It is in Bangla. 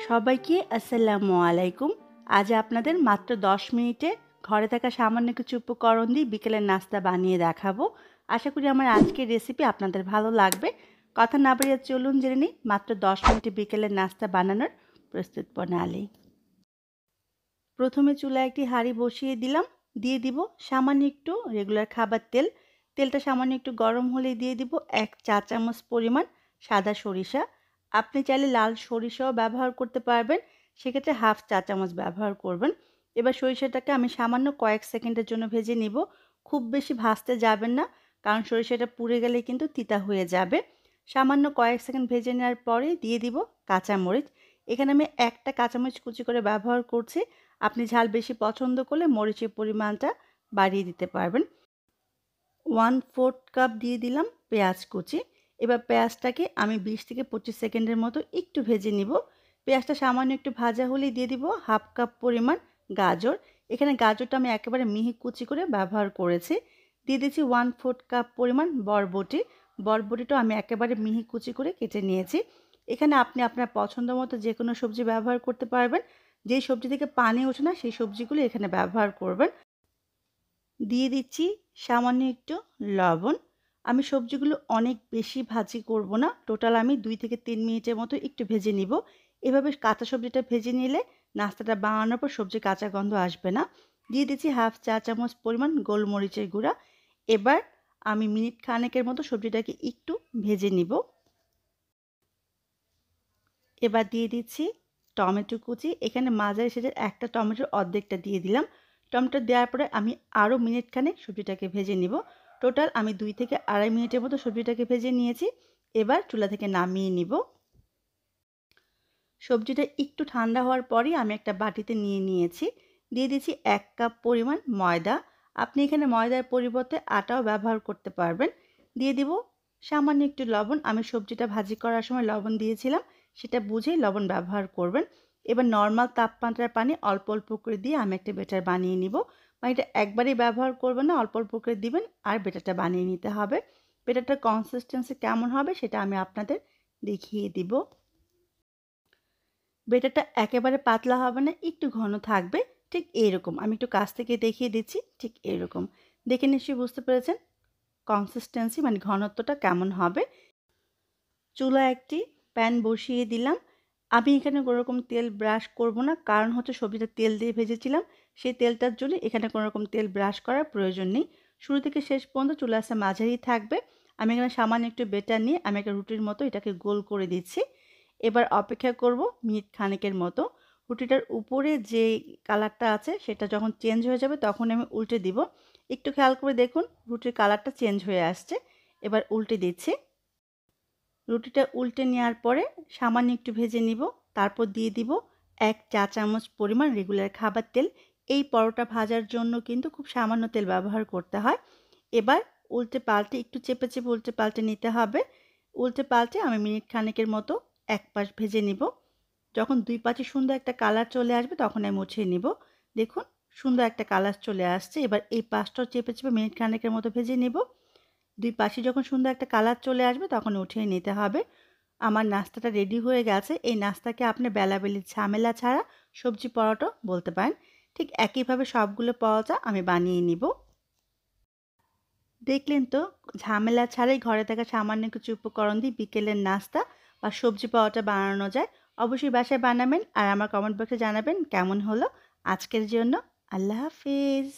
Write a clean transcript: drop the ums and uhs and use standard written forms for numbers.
সবাইকে আসসালামু আলাইকুম। আজ আপনাদের মাত্র 10 মিনিটে ঘরে থাকা সামান্য কিছু উপকরণ দিয়ে বিকেলের নাস্তা বানিয়ে দেখাবো। আশা করি আমার আজকের রেসিপি আপনাদের ভালো লাগবে। কথা না বাড়িয়ে চলুন জেনে নিই মাত্র 10 মিনিটে বিকেলের নাস্তা বানানোর প্রস্তুত প্রণালী। প্রথমে চুলায় একটি হাঁড়ি বসিয়ে দিলাম। দিয়ে দিব সামান্য একটু রেগুলার খাবার তেল। তেলটা সামান্য একটু গরম হলেই দিয়ে দিব 1 চা চামচ পরিমাণ সাদা সরিষা। আপনি চাইলে লাল সরিষাও ব্যবহার করতে পারবেন, সেক্ষেত্রে হাফ চা চামচ ব্যবহার করবেন। এবার সরিষাটাকে আমি সামান্য কয়েক সেকেন্ডের জন্য ভেজে নিব। খুব বেশি ভাজতে যাবেন না, কারণ সরিষাটা পুড়ে গেলে কিন্তু তিতা হয়ে যাবে। সামান্য কয়েক সেকেন্ড ভেজে নেওয়ার পরে দিয়ে দিব কাঁচামরিচ। এখানে আমি একটা কাঁচামরিচ কুচি করে ব্যবহার করছি। আপনি ঝাল বেশি পছন্দ করলে মরিচের পরিমাণটা বাড়িয়ে দিতে পারবেন। 1/4 কাপ দিয়ে দিলাম পেঁয়াজ কুচি। এবার পেঁয়াজটাকে আমি 20 থেকে 25 সেকেন্ডের মতো একটু ভেজে নিব। পেঁয়াজটা সামান্য একটু ভাজা হলেই দিয়ে দিব হাফ কাপ পরিমাণ গাজর। এখানে গাজরটা আমি একেবারে মিহি কুচি করে ব্যবহার করেছি। দিয়ে দিচ্ছি 1/4 কাপ পরিমাণ বরবটি। বরবটিটাও আমি একেবারে মিহি কুচি করে কেটে নিয়েছি। এখানে আপনি আপনার পছন্দ মতো যে কোনো সবজি ব্যবহার করতে পারবেন। যেই সবজি থেকে পানি ওঠে না সেই সবজিগুলো এখানে ব্যবহার করবেন। দিয়ে দিচ্ছি সামান্য একটু লবণ। আমি সবজিগুলো অনেক বেশি ভাজি করব না। টোটাল আমি 2 থেকে 3 মিনিটের মতো একটু ভেজে নিব। এভাবে কাঁচা সবজিটা ভেজে নিলে নাস্তাটা বানানোর পর সবজির কাঁচা গন্ধ আসবে না। দিয়ে দিচ্ছি হাফ চা চামচ পরিমাণ গোলমরিচের গুঁড়া। এবার আমি মিনিট খানেকের মতো সবজিটাকে একটু ভেজে নিব। এবার দিয়ে দিচ্ছি টমেটো কুচি। এখানে মাঝারি সাইজের একটা টমেটোর অর্ধেকটা দিয়ে দিলাম। টমেটো দেওয়ার পরে আমি আরও মিনিট খানেক সবজিটাকে ভেজে নিব। টোটাল আমি 2 থেকে আড়াই মিনিটের মতো সবজিটাকে ভেজে নিয়েছি। এবার চুলা থেকে নামিয়ে নিব। সবজিটা একটু ঠান্ডা হওয়ার পরই আমি একটা বাটিতে নিয়ে নিয়েছি। দিয়ে দিচ্ছি 1 কাপ পরিমাণ ময়দা। আপনি এখানে ময়দার পরিবর্তে আটাও ব্যবহার করতে পারবেন। দিয়ে দিব সামান্য একটু লবণ। আমি সবজিটা ভাজি করার সময় লবণ দিয়েছিলাম, সেটা বুঝেই লবণ ব্যবহার করবেন। এবার নর্মাল তাপমাত্রার পানি অল্প অল্প করে দিয়ে আমি একটা ব্যাটার বানিয়ে নিব। পানিটা একবারেই ব্যবহার করবেন না, অল্প অল্প করে দিবেন আর ব্যাটারটা বানিয়ে নিতে হবে। ব্যাটারটার কনসিস্টেন্সি কেমন হবে সেটা আমি আপনাদের দেখিয়ে দিব। ব্যাটারটা একেবারে পাতলা হবে না, একটু ঘন থাকবে। ঠিক এইরকম। আমি একটু কাছ থেকে দেখিয়ে দিচ্ছি। ঠিক এরকম। দেখে নিশ্চয়ই বুঝতে পেরেছেন কনসিস্টেন্সি মানে ঘনত্বটা কেমন হবে। চুলায় একটি প্যান বসিয়ে দিলাম। আমি এখানে কোনোরকম তেল ব্রাশ করব না, কারণ হচ্ছে সবজিটা তেল দিয়ে ভেজেছিলাম। সেই তেলটার জন্য এখানে কোনোরকম তেল ব্রাশ করার প্রয়োজন নেই। শুরু থেকে শেষ পর্যন্ত চুলা আঁচটা মাঝারি থাকবে। আমি এখানে সামান্য একটু বেটার নিয়ে আমি একটা রুটির মতো এটাকে গোল করে দিচ্ছি। এবার অপেক্ষা করব মিনিট খানেকের মতো। রুটিটার উপরে যে কালারটা আছে সেটা যখন চেঞ্জ হয়ে যাবে তখন আমি উল্টে দিব। একটু খেয়াল করে দেখুন রুটির কালারটা চেঞ্জ হয়ে আসছে। এবার উল্টে দিচ্ছি। রুটিটা উল্টে নেওয়ার পরে সামান্য একটু ভেজে নিব। তারপর দিয়ে দিব 1 চা চামচ পরিমাণ রেগুলার খাবার তেল। এই পরোটা ভাজার জন্য কিন্তু খুব সামান্য তেল ব্যবহার করতে হয়। এবার উল্টে পাল্টে একটু চেপে চেপে উল্টে পাল্টে নিতে হবে। উল্টে পাল্টে আমি মিনিট খানেকের মতো এক পাশ ভেজে নিব। যখন 2 পাশে সুন্দর একটা কালার চলে আসবে তখন আমি উঠিয়ে নিব। দেখুন সুন্দর একটা কালার চলে আসছে। এবার এই পাশটাও চেপে চেপে মিনিট খানেকের মতো ভেজে নিব। 2 পাশে যখন সুন্দর একটা কালার চলে আসবে তখন উঠিয়ে নিতে হবে। আমার নাস্তাটা রেডি হয়ে গেছে। এই নাস্তাকে আপনি বেলাবেলির ঝামেলা ছাড়া সবজি পরোটা বলতে পারেন। ঠিক একইভাবে সবগুলো পরোটা আমি বানিয়ে নিব। দেখলেন তো ঝামেলা ছাড়াই ঘরে থাকা সামান্য কিছু উপকরণ দিয়ে বিকেলের নাস্তা বা সবজি পরোটা বানানো যায়। অবশ্যই বাসায় বানাবেন আর আমার কমেন্ট বক্সে জানাবেন কেমন হলো। আজকের জন্য আল্লাহ হাফিজ।